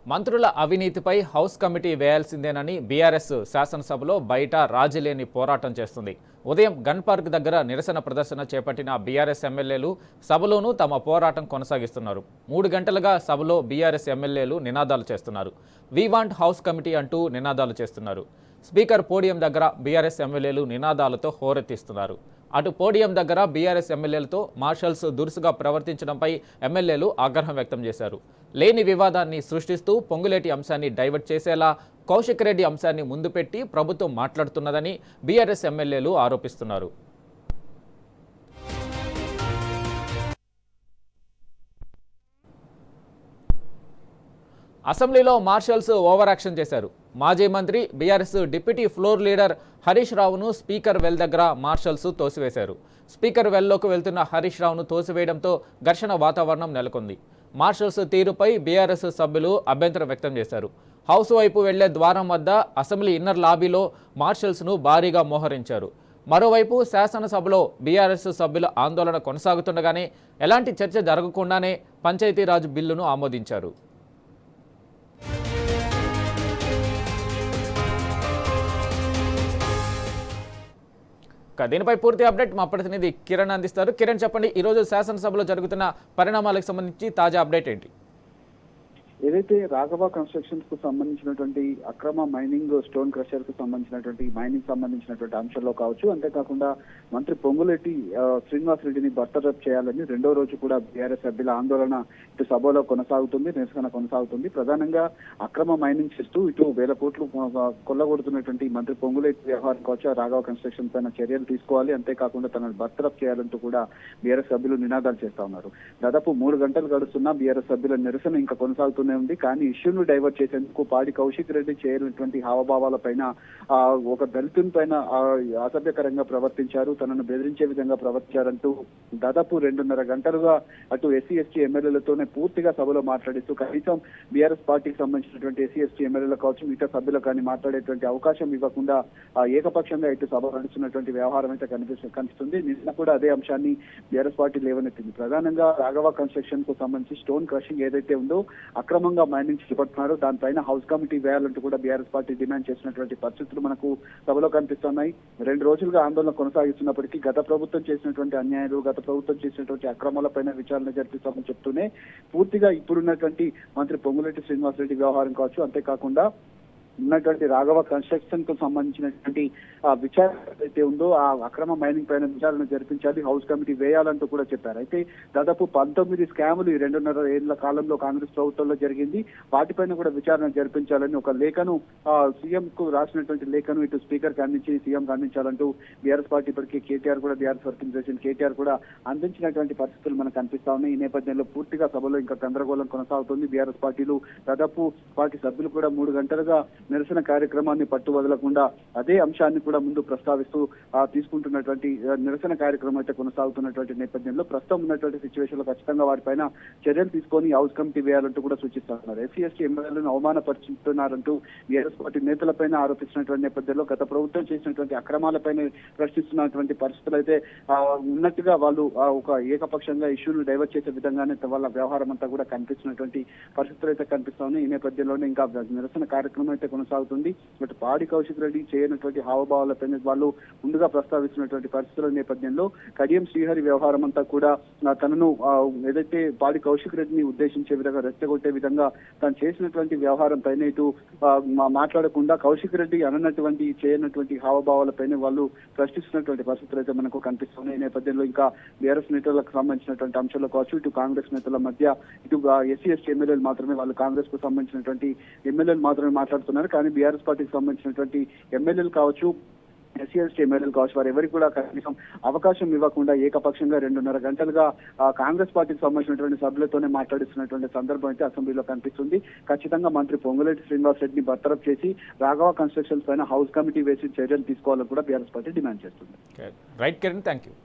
మంత్రుల అవినీతిపై house committee వేయాల్సిందేనని BRS శాసనసభలో బయట రాజీలేని పోరాటం చేస్తుంది. ఉదయం గన్ పార్క్ దగ్గర నిరసన ప్రదర్శన చేపట్టిన బీఆర్ఎస్ ఎమ్మెల్యేలు సభలోనూ తమ పోరాటం కొనసాగిస్తున్నారు. 3 గంటలుగా సభలో బీఆర్ఎస్ ఎమ్మెల్యేలు నినాదాలు చేస్తున్నారు. వి వాంట్ హౌస్ కమిటీ అంటూ నినాదాలు చేస్తున్నారు. స్పీకర్ పోడియం దగ్గర బీఆర్ఎస్ ఎమ్మెల్యేలు నినాదాలతో హోరెత్తిస్తున్నారు. అటు పోడియం దగ్గర బీఆర్ఎస్ ఎమ్మెల్యేలతో మార్షల్స్ దురుసుగా ప్రవర్తించడంపై ఎమ్మెల్యేలు ఆగ్రహం వ్యక్తం చేశారు. లేని వివాదాన్ని సృష్టిస్తూ పొంగులేటి అంశాన్ని డైవర్ట్ చేసేలా కౌశిక్ రెడ్డి అంశాన్ని ముందు పెట్టి ప్రభుత్వం మాట్లాడుతున్నదని బీఆర్ఎస్ ఎమ్మెల్యేలు ఆరోపిస్తున్నారు. అసెంబ్లీలో మార్షల్స్ ఓవర్ యాక్షన్ చేశారు. మాజీ మంత్రి BRS deputy floor leader Harish రావును స్పీకర్ వెల్ దగ్గర మార్షల్స్ తోసివేశారు. స్పీకర్ వెల్లోకి వెళ్తున్న హరీష్ రావును తోసివేయడంతో ఘర్షణ వాతావరణం నెలకొంది. మార్షల్స్ తీరుపై బీఆర్ఎస్ సభ్యులు అభ్యంతరం వ్యక్తం చేశారు. హౌస్ వైపు వెళ్లే ద్వారం వద్ద అసెంబ్లీ ఇన్నర్ లాబీలో మార్షల్స్ను భారీగా మోహరించారు. మరోవైపు శాసనసభలో బీఆర్ఎస్ సభ్యుల ఆందోళన కొనసాగుతుండగానే ఎలాంటి చర్చ జరగకుండానే పంచాయతీరాజ్ బిల్లును ఆమోదించారు. దీనిపై పూర్తి అప్డేట్ మా ప్రతినిధి కిరణ్ అందిస్తారు. కిరణ్, చెప్పండి, ఈరోజు శాసనసభలో జరుగుతున్న పరిణామాలకు సంబంధించి తాజా అప్డేట్ ఏంటి? ఏదైతే రాఘవ కన్స్ట్రక్షన్స్ కు సంబంధించినటువంటి అక్రమ మైనింగ్ స్టోన్ క్రషర్ కు సంబంధించినటువంటి అంశాల్లో కావచ్చు, అంతేకాకుండా మంత్రి పొంగులేటి శ్రీనివాస్ రెడ్డిని బర్తరఫ్ చేయాలని రెండో రోజు కూడా బీఆర్ఎస్ సభ్యుల ఆందోళన ఇటు సభలో కొనసాగుతుంది, నిరసన కొనసాగుతుంది. ప్రధానంగా అక్రమ మైనింగ్ చేస్తూ ఇటు 1000 కోట్లు కొల్లగొడుతున్నటువంటి మంత్రి పొంగులేటి వ్యవహారం కావచ్చు, రాఘవ కన్స్ట్రక్షన్ పైన చర్యలు తీసుకోవాలి, అంతేకాకుండా తనను బర్తరఫ్ చేయాలంటూ కూడా బీఆర్ఎస్ సభ్యులు నినాదాలు చేస్తా ఉన్నారు. దాదాపు 3 గంటలు గడుస్తున్నా బీఆర్ఎస్ సభ్యుల నిరసన ఇంకా కొనసాగుతుంది ఉంది. కానీ ఇష్యూను డైవర్ట్ చేసేందుకు పాడి కౌశిక్ రెడ్డి చేయనటువంటి హావభావాల పైన ఒక దళితుని పైన అసభ్యకరంగా ప్రవర్తించారు, తనను బెదిరించే విధంగా ప్రవర్తించారంటూ దాదాపు 2.5 గంటలుగా అటు ఎస్సీ ఎస్టీ ఎమ్మెల్యేలతోనే పూర్తిగా సభలో మాట్లాడిస్తూ కనీసం బీఆర్ఎస్ పార్టీకి సంబంధించినటువంటి ఎస్సీ ఎస్టీ ఎమ్మెల్యేలు కావచ్చు, మిగతా సభ్యులకు కానీ మాట్లాడేటువంటి అవకాశం ఇవ్వకుండా ఏకపక్షంగా ఇటు సభ నడుస్తున్నటువంటి వ్యవహారం అయితే కనిపిస్తుంది. నిన్న కూడా అదే అంశాన్ని బీఆర్ఎస్ పార్టీ లేవనెత్తింది. ప్రధానంగా రాఘవ కన్స్ట్రక్షన్ కు సంబంధించి స్టోన్ క్రషింగ్ ఏదైతే ఉందో అక్రమంగా మైనింగ్ చేపడుతున్నారు, దానిపైన హౌస్ కమిటీ వేయాలంటూ కూడా బీఆర్ఎస్ పార్టీ డిమాండ్ చేసినటువంటి పరిస్థితులు మనకు సభలో కనిపిస్తున్నాయి. 2 రోజులుగా ఆందోళన కొనసాగిస్తున్నప్పటికీ గత ప్రభుత్వం చేసినటువంటి అన్యాయాలు, గత ప్రభుత్వం చేసినటువంటి అక్రమాలపైన విచారణ జరిపిస్తామని చెప్తూనే పూర్తిగా ఇప్పుడున్నటువంటి మంత్రి పొంగులేటి శ్రీనివాస్ రెడ్డి వ్యవహారం కావచ్చు, అంతేకాకుండా ఉన్నటువంటి రాఘవ కన్స్ట్రక్షన్ కు సంబంధించినటువంటి విచారణ అయితే ఉందో ఆ అక్రమ మైనింగ్ పైన విచారణ జరిపించాలి, హౌస్ కమిటీ వేయాలంటూ కూడా చెప్పారు. అయితే దాదాపు 19 స్కాములు ఈ 2.5 ఏళ్ల కాలంలో కాంగ్రెస్ ప్రభుత్వంలో జరిగింది, వాటిపైన కూడా విచారణ జరిపించాలని ఒక లేఖను సీఎం కు రాసినటువంటి లేఖను ఇటు స్పీకర్ కి అందించి సీఎం కి అందించాలంటూ బీఆర్ఎస్ పార్టీ ఇప్పటికీ కేటీఆర్ కూడా బీఆర్ఎస్ వర్కింగ్ ప్రెసిడెంట్ కేటీఆర్ కూడా అందించినటువంటి పరిస్థితులు మనకు కనిపిస్తా ఉన్నాయి. ఈ నేపథ్యంలో పూర్తిగా సభలో ఇంకా గందరగోళం కొనసాగుతుంది. బీఆర్ఎస్ పార్టీలు దాదాపు పార్టీ సభ్యులు కూడా 3 గంటలుగా నిరసన కార్యక్రమాన్ని పట్టు వదలకుండా అదే అంశాన్ని కూడా ముందు ప్రస్తావిస్తూ తీసుకుంటున్నటువంటి నిరసన కార్యక్రమం అయితే కొనసాగుతున్నటువంటి నేపథ్యంలో ప్రస్తుతం ఉన్నటువంటి సిచ్యువేషన్ లో ఖచ్చితంగా వారిపైన చర్యలు తీసుకొని హౌస్ కమిటీ వేయాలంటూ కూడా సూచిస్తున్నారు. ఎస్సీ ఎస్టీ ఎమ్మెల్యేలను అవమానపరుచుతున్నారంటూ బీఆర్ఎస్ పార్టీ నేతలపైన ఆరోపిస్తున్నటువంటి నేపథ్యంలో గత ప్రభుత్వం చేసినటువంటి అక్రమాలపైన ప్రశ్నిస్తున్నటువంటి పరిస్థితులు అయితే ఉన్నట్టుగా వాళ్ళు ఒక ఏకపక్షంగా ఇష్యూను డైవర్ట్ చేసే విధంగానే వాళ్ళ వ్యవహారం అంతా కూడా కనిపిస్తున్నటువంటి పరిస్థితులు అయితే కనిపిస్తా ఉన్నాయి. ఈ నేపథ్యంలోనే ఇంకా నిరసన కార్యక్రమం అయితే కొనసాగుతుంది. బట్ పాడి కౌశిక్ రెడ్డి చేయనటువంటి హావభావాలపైన వాళ్ళు ముందుగా ప్రస్తావిస్తున్నటువంటి పరిస్థితుల నేపథ్యంలో కడియం శ్రీహరి వ్యవహారం అంతా కూడా తనను ఏదైతే పాడి కౌశిక్ రెడ్డిని ఉద్దేశించే విధంగా రెచ్చగొట్టే విధంగా తను చేసినటువంటి వ్యవహారం పైన ఇటు మాట్లాడకుండా కౌశిక్ రెడ్డి అననటువంటి చేయనటువంటి హావభావాలపైన వాళ్ళు ప్రశ్నిస్తున్నటువంటి పరిస్థితులు అయితే మనకు కనిపిస్తున్నాయి. ఈ నేపథ్యంలో ఇంకా బీఆర్ఎస్ నేతలకు సంబంధించినటువంటి అంశాలు కావచ్చు, ఇటు కాంగ్రెస్ నేతల మధ్య ఇటు ఎస్సీ ఎస్టీ ఎమ్మెల్యేలు మాత్రమే వాళ్ళు కాంగ్రెస్ కు సంబంధించినటువంటి ఎమ్మెల్యేలు మాత్రమే మాట్లాడుతున్నారు. కానీ బీఆర్ఎస్ పార్టీకి సంబంధించినటువంటి ఎమ్మెల్యేలు కావచ్చు, ఎస్సీ ఎస్టీ ఎమ్మెల్యేలు కావచ్చు, వారు ఎవరికి కూడా కనీసం అవకాశం ఇవ్వకుండా ఏకపక్షంగా 2.5 గంటలుగా కాంగ్రెస్ పార్టీకి సంబంధించినటువంటి సభ్యులతోనే మాట్లాడిస్తున్నటువంటి సందర్భం అయితే అసెంబ్లీలో కనిపిస్తుంది. ఖచ్చితంగా మంత్రి పొంగులేటి శ్రీనివాస్ రెడ్డిని బర్తరఫ్ చేసి రాఘవ కన్స్ట్రక్షన్స్ పైన హౌస్ కమిటీ వేసి చర్యలు తీసుకోవాలని కూడా బీఆర్ఎస్ పార్టీ డిమాండ్ చేస్తుంది. Right Kiran, thank you.